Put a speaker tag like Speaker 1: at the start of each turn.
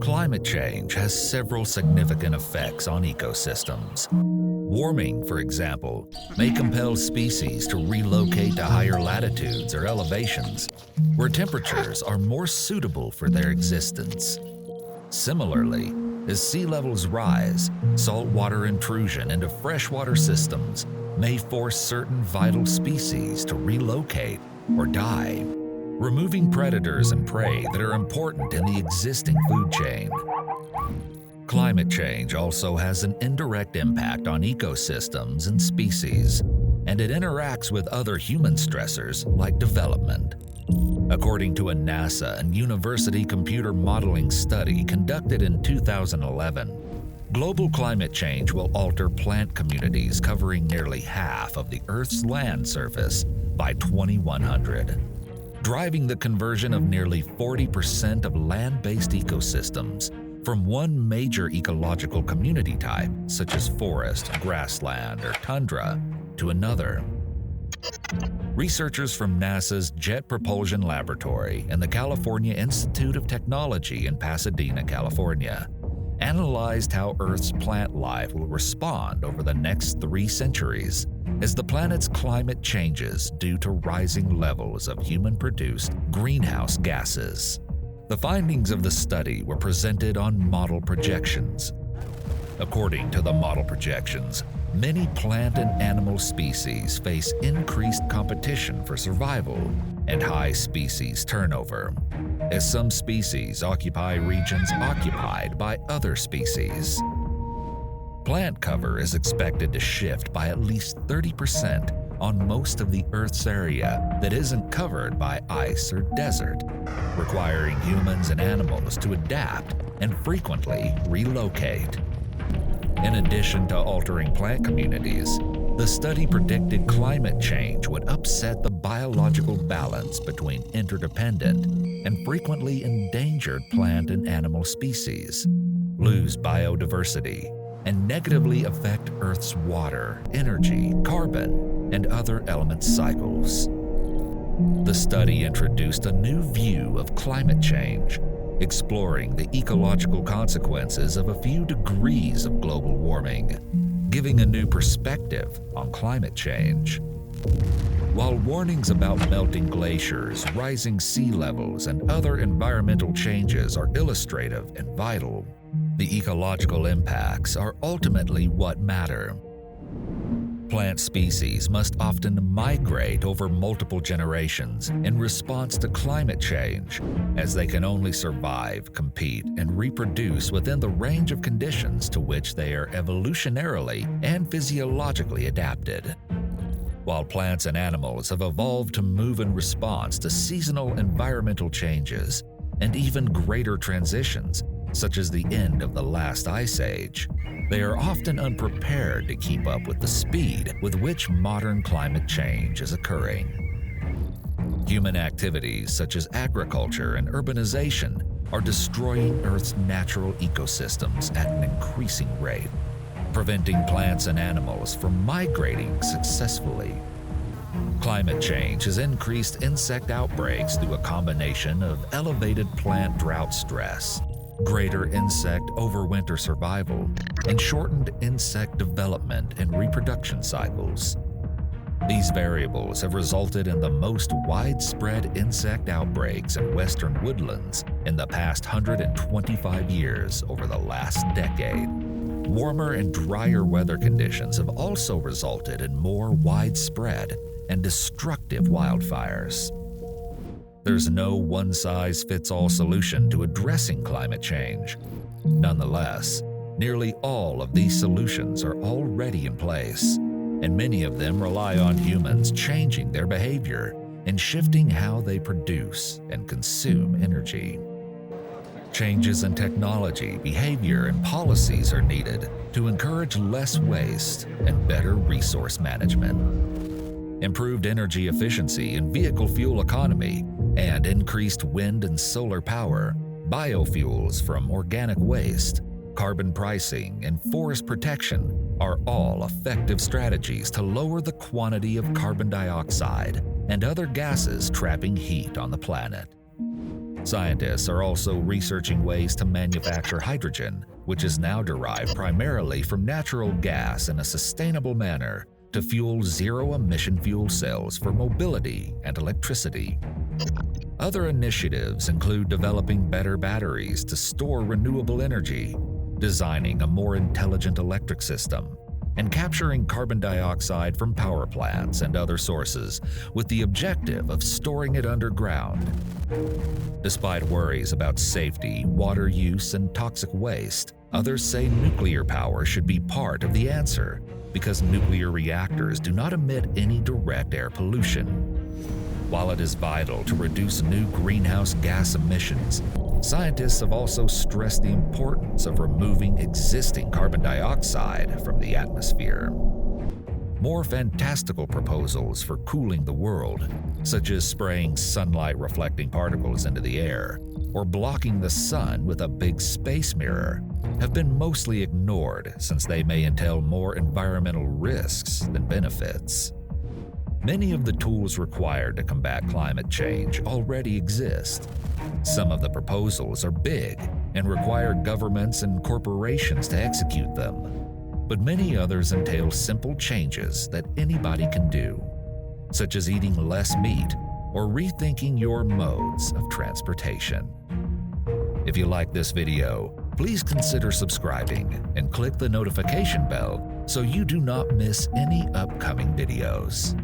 Speaker 1: Climate change has several significant effects on ecosystems. Warming, for example, may compel species to relocate to higher latitudes or elevations, where temperatures are more suitable for their existence. Similarly, as sea levels rise, saltwater intrusion into freshwater systems may force certain vital species to relocate or die, removing predators and prey that are important in the existing food chain. Climate change also has an indirect impact on ecosystems and species, and it interacts with other human stressors like development. According to a NASA and university computer modeling study conducted in 2011, global climate change will alter plant communities covering nearly half of the Earth's land surface by 2100, driving the conversion of nearly 40% of land-based ecosystems from one major ecological community type, such as forest, grassland, or tundra, to another. Researchers from NASA's Jet Propulsion Laboratory and the California Institute of Technology in Pasadena, California, analyzed how Earth's plant life will respond over the next 3 centuries as the planet's climate changes due to rising levels of human-produced greenhouse gases. The findings of the study were presented on model projections. According to the model projections, many plant and animal species face increased competition for survival and high species turnover, as some species occupy regions occupied by other species. Plant cover is expected to shift by at least 30% on most of the Earth's area that isn't covered by ice or desert, requiring humans and animals to adapt and frequently relocate. In addition to altering plant communities, the study predicted climate change would upset the biological balance between interdependent and frequently endangered plant and animal species, lose biodiversity, and negatively affect Earth's water, energy, carbon, and other element cycles. The study introduced a new view of climate change, exploring the ecological consequences of a few degrees of global warming, giving a new perspective on climate change. While warnings about melting glaciers, rising sea levels, and other environmental changes are illustrative and vital, the ecological impacts are ultimately what matter. Plant species must often migrate over multiple generations in response to climate change, as they can only survive, compete, and reproduce within the range of conditions to which they are evolutionarily and physiologically adapted. While plants and animals have evolved to move in response to seasonal environmental changes and even greater transitions, such as the end of the last ice age, they are often unprepared to keep up with the speed with which modern climate change is occurring. Human activities such as agriculture and urbanization are destroying Earth's natural ecosystems at an increasing rate, preventing plants and animals from migrating successfully. Climate change has increased insect outbreaks through a combination of elevated plant drought stress, greater insect overwinter survival, and shortened insect development and reproduction cycles. These variables have resulted in the most widespread insect outbreaks in western woodlands in the past 125 years over the last decade. Warmer and drier weather conditions have also resulted in more widespread and destructive wildfires. There's no one-size-fits-all solution to addressing climate change. Nonetheless, nearly all of these solutions are already in place, and many of them rely on humans changing their behavior and shifting how they produce and consume energy. Changes in technology, behavior, and policies are needed to encourage less waste and better resource management. Improved energy efficiency and vehicle fuel economy, and increased wind and solar power, biofuels from organic waste, carbon pricing, and forest protection are all effective strategies to lower the quantity of carbon dioxide and other gases trapping heat on the planet. Scientists are also researching ways to manufacture hydrogen, which is now derived primarily from natural gas in a sustainable manner to fuel zero-emission fuel cells for mobility and electricity. Other initiatives include developing better batteries to store renewable energy, designing a more intelligent electric system, and capturing carbon dioxide from power plants and other sources with the objective of storing it underground. Despite worries about safety, water use, and toxic waste, others say nuclear power should be part of the answer because nuclear reactors do not emit any direct air pollution. While it is vital to reduce new greenhouse gas emissions, scientists have also stressed the importance of removing existing carbon dioxide from the atmosphere. More fantastical proposals for cooling the world, such as spraying sunlight-reflecting particles into the air or blocking the sun with a big space mirror, have been mostly ignored since they may entail more environmental risks than benefits. Many of the tools required to combat climate change already exist. Some of the proposals are big and require governments and corporations to execute them, but many others entail simple changes that anybody can do, such as eating less meat or rethinking your modes of transportation. If you like this video, please consider subscribing and click the notification bell so you do not miss any upcoming videos.